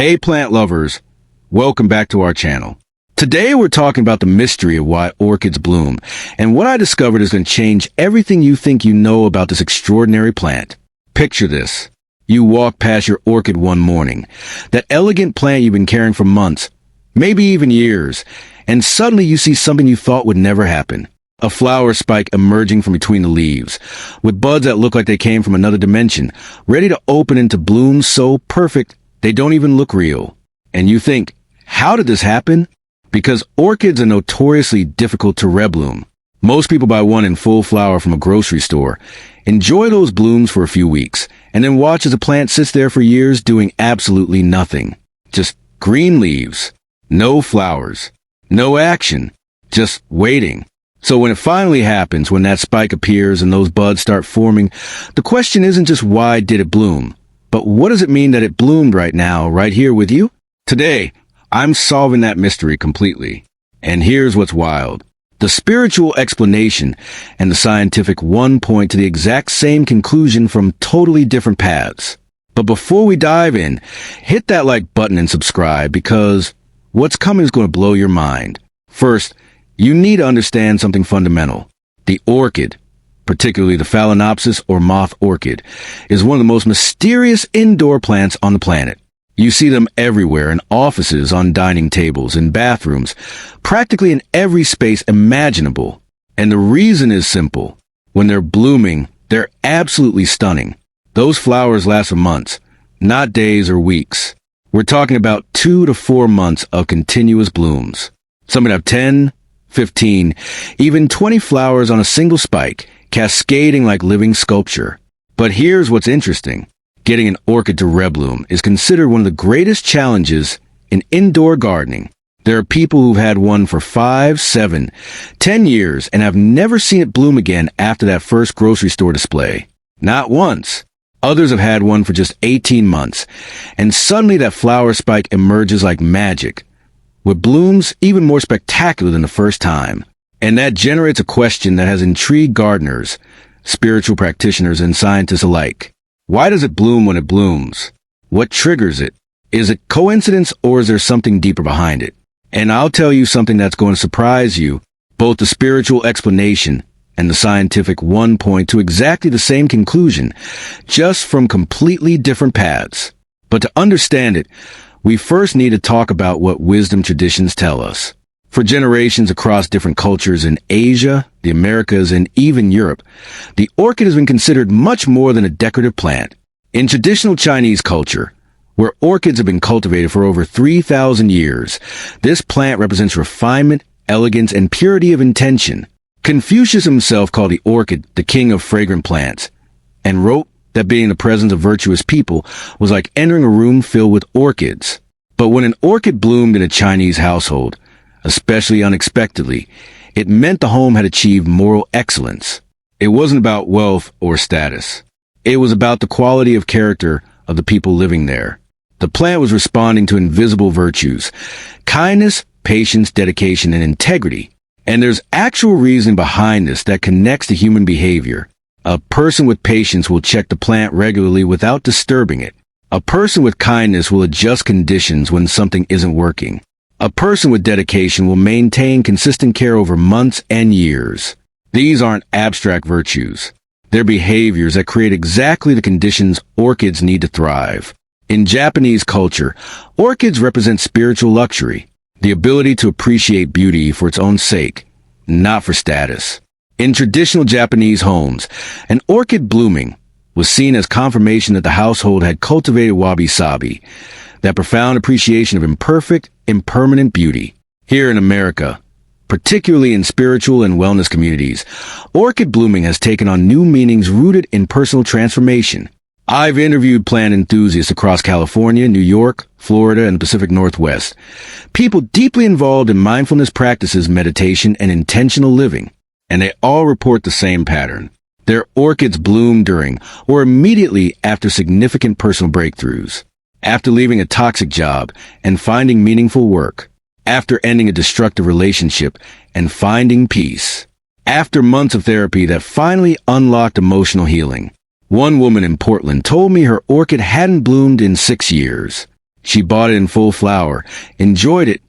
Hey plant lovers, welcome back to our channel. Today we're talking about the mystery of why orchids bloom, and what I discovered is going to change everything you think you know about this extraordinary plant. Picture this. You walk past your orchid one morning, that elegant plant you've been caring for months, maybe even years, and suddenly you see something you thought would never happen. A flower spike emerging from between the leaves, with buds that look like they came from another dimension, ready to open into blooms so perfect they don't even look real. And you think, how did this happen? Because orchids are notoriously difficult to rebloom. Most people buy one in full flower from a grocery store, enjoy those blooms for a few weeks, and then watch as the plant sits there for years doing absolutely nothing. Just green leaves, no flowers, no action, just waiting. So when it finally happens, when that spike appears and those buds start forming, the question isn't just why did it bloom, but what does it mean that it bloomed right now, right here with you? Today, I'm solving that mystery completely. And here's what's wild. The spiritual explanation and the scientific one point to the exact same conclusion from totally different paths. But before we dive in, hit that like button and subscribe, because what's coming is going to blow your mind. First, you need to understand something fundamental. The orchid, particularly the Phalaenopsis or moth orchid, is one of the most mysterious indoor plants on the planet. You see them everywhere, in offices, on dining tables, in bathrooms, practically in every space imaginable. And the reason is simple. When they're blooming, they're absolutely stunning. Those flowers last for months, not days or weeks. We're talking about 2 to 4 months of continuous blooms. Some would have 10, 15, even 20 flowers on a single spike, cascading like living sculpture. But here's what's interesting. Getting an orchid to rebloom is considered one of the greatest challenges in indoor gardening. There are people who've had one for 5, 7, 10 years and have never seen it bloom again after that first grocery store display. Not once. Others have had one for just 18 months, and suddenly that flower spike emerges like magic, with blooms even more spectacular than the first time. And that generates a question that has intrigued gardeners, spiritual practitioners, and scientists alike. Why does it bloom when it blooms? What triggers it? Is it coincidence, or is there something deeper behind it? And I'll tell you something that's going to surprise you. Both the spiritual explanation and the scientific one point to exactly the same conclusion, just from completely different paths. But to understand it, we first need to talk about what wisdom traditions tell us. For generations across different cultures in Asia, the Americas, and even Europe, the orchid has been considered much more than a decorative plant. In traditional Chinese culture, where orchids have been cultivated for over 3,000 years, this plant represents refinement, elegance, and purity of intention. Confucius himself called the orchid the king of fragrant plants, and wrote that being in the presence of virtuous people was like entering a room filled with orchids. But when an orchid bloomed in a Chinese household, especially unexpectedly, it meant the home had achieved moral excellence. It wasn't about wealth or status. It was about the quality of character of the people living there. The plant was responding to invisible virtues: kindness, patience, dedication, and integrity. And there's actual reason behind this that connects to human behavior. A person with patience will check the plant regularly without disturbing it. A person with kindness will adjust conditions when something isn't working. A person with dedication will maintain consistent care over months and years. These aren't abstract virtues. They're behaviors that create exactly the conditions orchids need to thrive. In Japanese culture, orchids represent spiritual luxury, the ability to appreciate beauty for its own sake, not for status. In traditional Japanese homes, an orchid blooming was seen as confirmation that the household had cultivated wabi-sabi, that profound appreciation of imperfect, impermanent beauty. Here in America, particularly in spiritual and wellness communities, orchid blooming has taken on new meanings rooted in personal transformation. I've interviewed plant enthusiasts across California, New York, Florida, and the Pacific Northwest. People deeply involved in mindfulness practices, meditation, and intentional living. And they all report the same pattern. Their orchids bloom during or immediately after significant personal breakthroughs. After leaving a toxic job and finding meaningful work. After ending a destructive relationship and finding peace. After months of therapy that finally unlocked emotional healing. One woman in Portland told me her orchid hadn't bloomed in 6 years. She bought it in full flower, enjoyed it,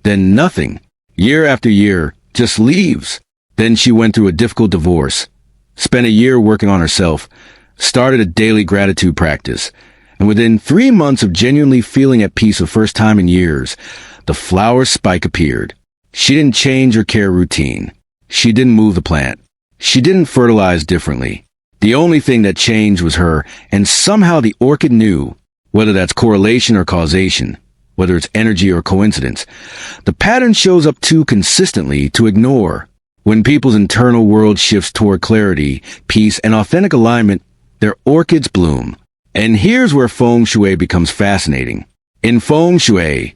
then nothing. Year after year, just leaves. Then she went through a difficult divorce, spent a year working on herself, started a daily gratitude practice, and within 3 months of genuinely feeling at peace the first time in years, the flower spike appeared. She didn't change her care routine. She didn't move the plant. She didn't fertilize differently. The only thing that changed was her, and somehow the orchid knew, whether that's correlation or causation, whether it's energy or coincidence. The pattern shows up too consistently to ignore. When people's internal world shifts toward clarity, peace, and authentic alignment, their orchids bloom. And here's where Feng Shui becomes fascinating. In Feng Shui,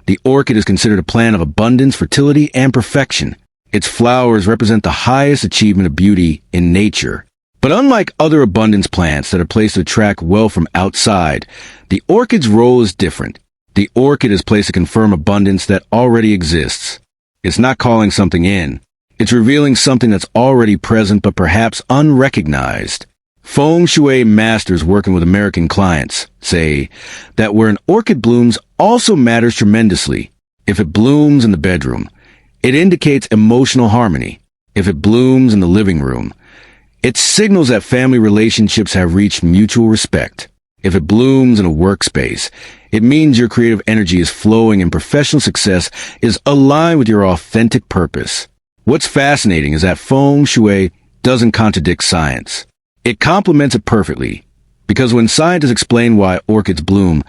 the orchid is considered a plant of abundance, fertility, and perfection. Its flowers represent the highest achievement of beauty in nature. But unlike other abundance plants that are placed to attract wealth from outside, the orchid's role is different. The orchid is placed to confirm abundance that already exists. It's not calling something in. It's revealing something that's already present but perhaps unrecognized. Feng Shui masters working with American clients say that where an orchid blooms also matters tremendously. If it blooms in the bedroom, it indicates emotional harmony. If it blooms in the living room, it signals that family relationships have reached mutual respect. If it blooms in a workspace, it means your creative energy is flowing and professional success is aligned with your authentic purpose. What's fascinating is that Feng Shui doesn't contradict science. It complements it perfectly, because when scientists explain why orchids bloom,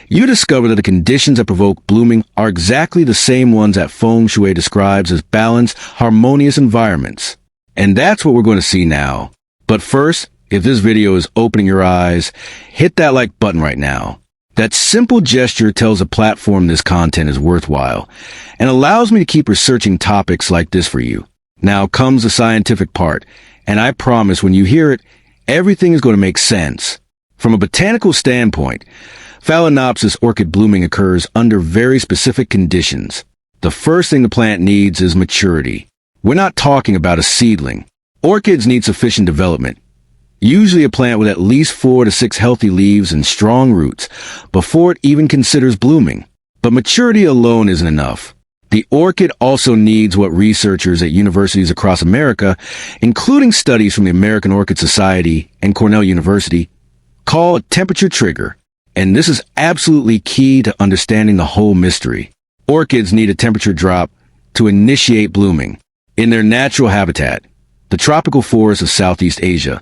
you discover that the conditions that provoke blooming are exactly the same ones that Feng Shui describes as balanced, harmonious environments. And that's what we're going to see now. But first, if this video is opening your eyes, hit that like button right now. That simple gesture tells the platform this content is worthwhile and allows me to keep researching topics like this for you. Now comes the scientific part, and I promise when you hear it, everything is going to make sense. From a botanical standpoint, Phalaenopsis orchid blooming occurs under very specific conditions. The first thing the plant needs is maturity. We're not talking about a seedling. Orchids need sufficient development. Usually a plant with at least 4 to 6 healthy leaves and strong roots before it even considers blooming. But maturity alone isn't enough. The orchid also needs what researchers at universities across America, including studies from the American Orchid Society and Cornell University, call a temperature trigger. And this is absolutely key to understanding the whole mystery. Orchids need a temperature drop to initiate blooming. In their natural habitat, the tropical forests of Southeast Asia,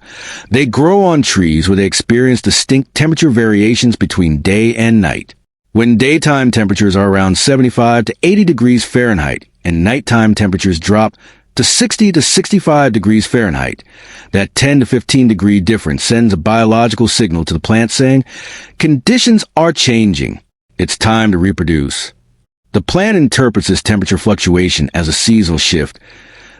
they grow on trees where they experience distinct temperature variations between day and night. When daytime temperatures are around 75 to 80 degrees Fahrenheit and nighttime temperatures drop to 60 to 65 degrees Fahrenheit, that 10 to 15 degree difference sends a biological signal to the plant saying, conditions are changing. It's time to reproduce. The plant interprets this temperature fluctuation as a seasonal shift,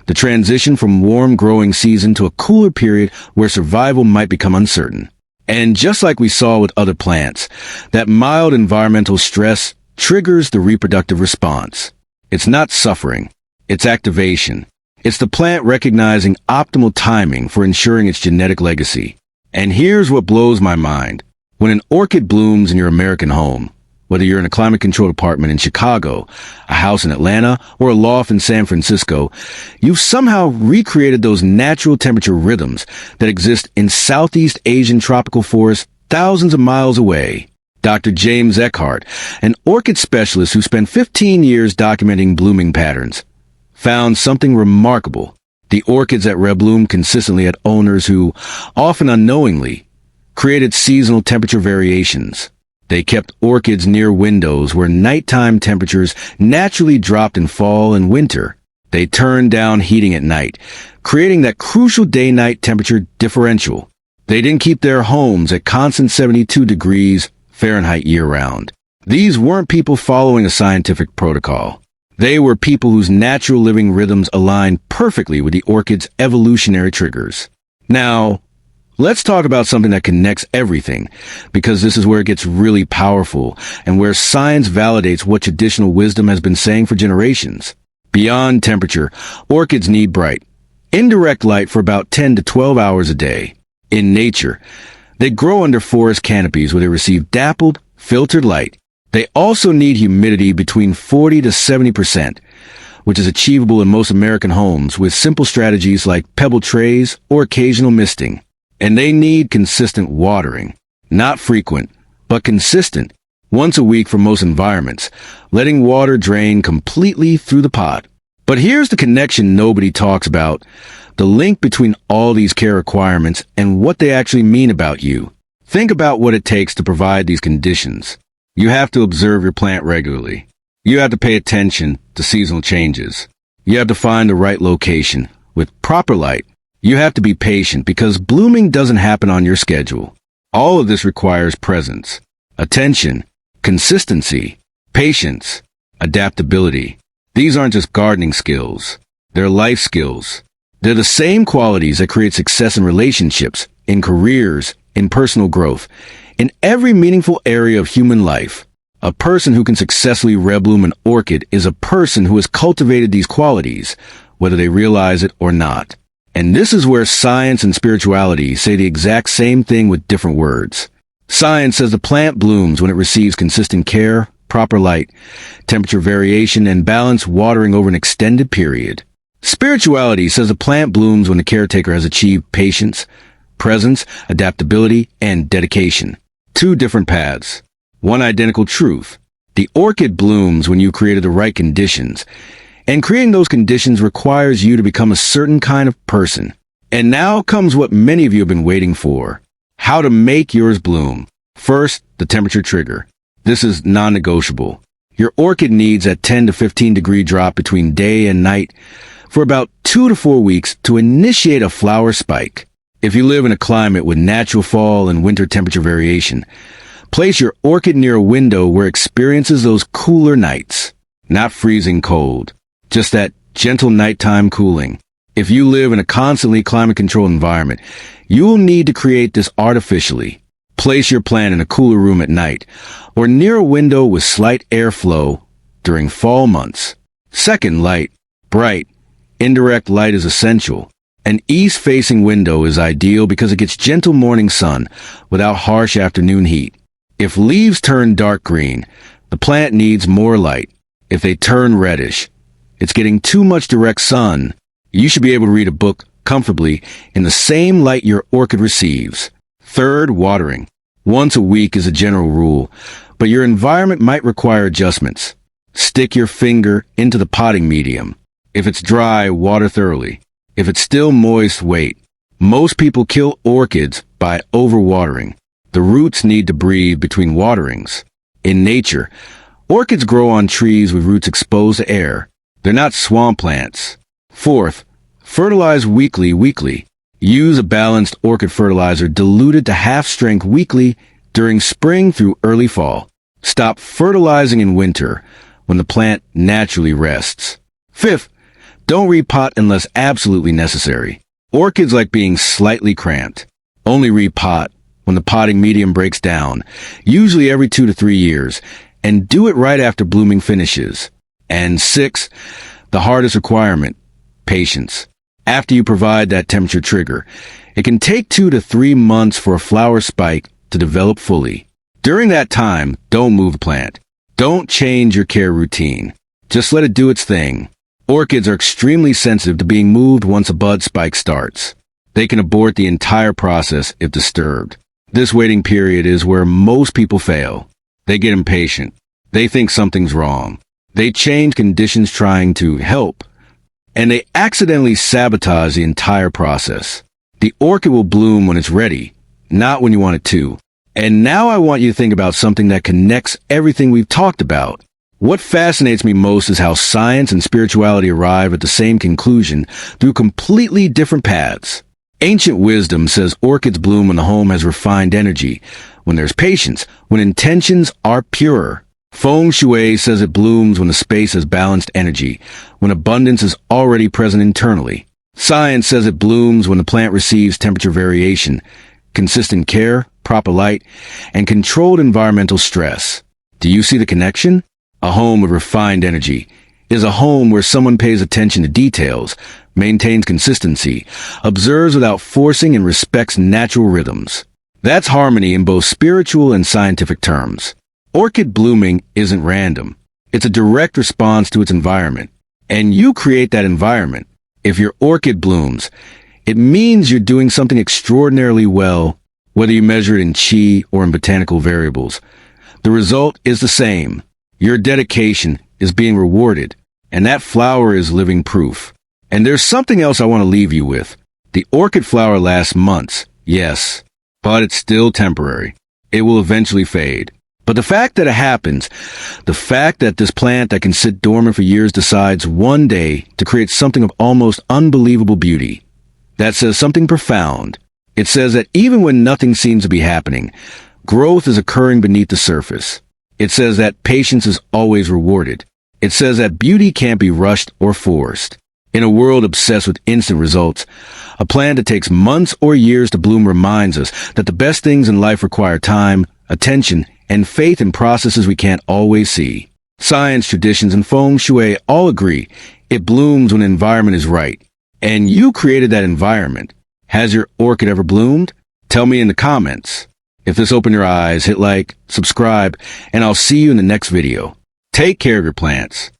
the transition from warm growing season to a cooler period where survival might become uncertain. And just like we saw with other plants, that mild environmental stress triggers the reproductive response. It's not suffering, it's activation. It's the plant recognizing optimal timing for ensuring its genetic legacy. And here's what blows my mind. When an orchid blooms in your American home, whether you're in a climate-controlled apartment in Chicago, a house in Atlanta, or a loft in San Francisco, you've somehow recreated those natural temperature rhythms that exist in Southeast Asian tropical forests thousands of miles away. Dr. James Eckhart, an orchid specialist who spent 15 years documenting blooming patterns, found something remarkable. The orchids that rebloom consistently had owners who, often unknowingly, created seasonal temperature variations. They kept orchids near windows where nighttime temperatures naturally dropped in fall and winter. They turned down heating at night, creating that crucial day-night temperature differential. They didn't keep their homes at constant 72 degrees Fahrenheit year-round. These weren't people following a scientific protocol. They were people whose natural living rhythms aligned perfectly with the orchid's evolutionary triggers. Now, let's talk about something that connects everything, because this is where it gets really powerful and where science validates what traditional wisdom has been saying for generations. Beyond temperature, orchids need bright, indirect light for about 10 to 12 hours a day. In nature, they grow under forest canopies where they receive dappled, filtered light. They also need humidity between 40 to 70%, which is achievable in most American homes with simple strategies like pebble trays or occasional misting. And they need consistent watering. Not frequent, but consistent. Once a week for most environments, letting water drain completely through the pot. But here's the connection nobody talks about, the link between all these care requirements and what they actually mean about you. Think about what it takes to provide these conditions. You have to observe your plant regularly. You have to pay attention to seasonal changes. You have to find the right location with proper light. You have to be patient because blooming doesn't happen on your schedule. All of this requires presence, attention, consistency, patience, adaptability. These aren't just gardening skills. They're life skills. They're the same qualities that create success in relationships, in careers, in personal growth, in every meaningful area of human life. A person who can successfully rebloom an orchid is a person who has cultivated these qualities, whether they realize it or not. And this is where science and spirituality say the exact same thing with different words. Science says the plant blooms when it receives consistent care, proper light, temperature variation, and balanced watering over an extended period. Spirituality says the plant blooms when the caretaker has achieved patience, presence, adaptability, and dedication. Two different paths. One identical truth. The orchid blooms when you created the right conditions, and creating those conditions requires you to become a certain kind of person. And now comes what many of you have been waiting for. How to make yours bloom. First, the temperature trigger. This is non-negotiable. Your orchid needs a 10 to 15 degree drop between day and night for about 2 to 4 weeks to initiate a flower spike. If you live in a climate with natural fall and winter temperature variation, place your orchid near a window where it experiences those cooler nights. Not freezing cold, just that gentle nighttime cooling. If you live in a constantly climate-controlled environment, you will need to create this artificially. Place your plant in a cooler room at night, or near a window with slight airflow during fall months. Second, light. Bright, indirect light is essential. An east-facing window is ideal because it gets gentle morning sun without harsh afternoon heat. If leaves turn dark green, the plant needs more light. If they turn reddish, it's getting too much direct sun. You should be able to read a book comfortably in the same light your orchid receives. Third, watering. Once a week is a general rule, but your environment might require adjustments. Stick your finger into the potting medium. If it's dry, water thoroughly. If it's still moist, wait. Most people kill orchids by overwatering. The roots need to breathe between waterings. In nature, orchids grow on trees with roots exposed to air. They're not swamp plants. Fourth, fertilize weekly. Use a balanced orchid fertilizer diluted to half strength weekly during spring through early fall. Stop fertilizing in winter when the plant naturally rests. Fifth, don't repot unless absolutely necessary. Orchids like being slightly cramped. Only repot when the potting medium breaks down, usually every 2 to 3 years, and do it right after blooming finishes. And six, the hardest requirement, patience. After you provide that temperature trigger, it can take 2 to 3 months for a flower spike to develop fully. During that time, don't move the plant. Don't change your care routine. Just let it do its thing. Orchids are extremely sensitive to being moved once a bud spike starts. They can abort the entire process if disturbed. This waiting period is where most people fail. They get impatient. They think something's wrong. They change conditions trying to help, and they accidentally sabotage the entire process. The orchid will bloom when it's ready, not when you want it to. And now I want you to think about something that connects everything we've talked about. What fascinates me most is how science and spirituality arrive at the same conclusion through completely different paths. Ancient wisdom says orchids bloom when the home has refined energy, when there's patience, when intentions are pure. Feng Shui says it blooms when the space has balanced energy, when abundance is already present internally. Science says it blooms when the plant receives temperature variation, consistent care, proper light, and controlled environmental stress. Do you see the connection? A home with refined energy is a home where someone pays attention to details, maintains consistency, observes without forcing, and respects natural rhythms. That's harmony in both spiritual and scientific terms. Orchid blooming isn't random. It's a direct response to its environment. And you create that environment. If your orchid blooms, it means you're doing something extraordinarily well, whether you measure it in qi or in botanical variables. The result is the same. Your dedication is being rewarded, and that flower is living proof. And there's something else I want to leave you with. The orchid flower lasts months, yes, but it's still temporary. It will eventually fade. But the fact that it happens, the fact that this plant that can sit dormant for years decides one day to create something of almost unbelievable beauty, that says something profound. It says that even when nothing seems to be happening, growth is occurring beneath the surface. It says that patience is always rewarded. It says that beauty can't be rushed or forced. In a world obsessed with instant results, a plant that takes months or years to bloom reminds us that the best things in life require time, attention, and faith in processes we can't always see. Science, traditions, and Feng Shui all agree it blooms when the environment is right. And you created that environment. Has your orchid ever bloomed? Tell me in the comments. If this opened your eyes, hit like, subscribe, and I'll see you in the next video. Take care of your plants.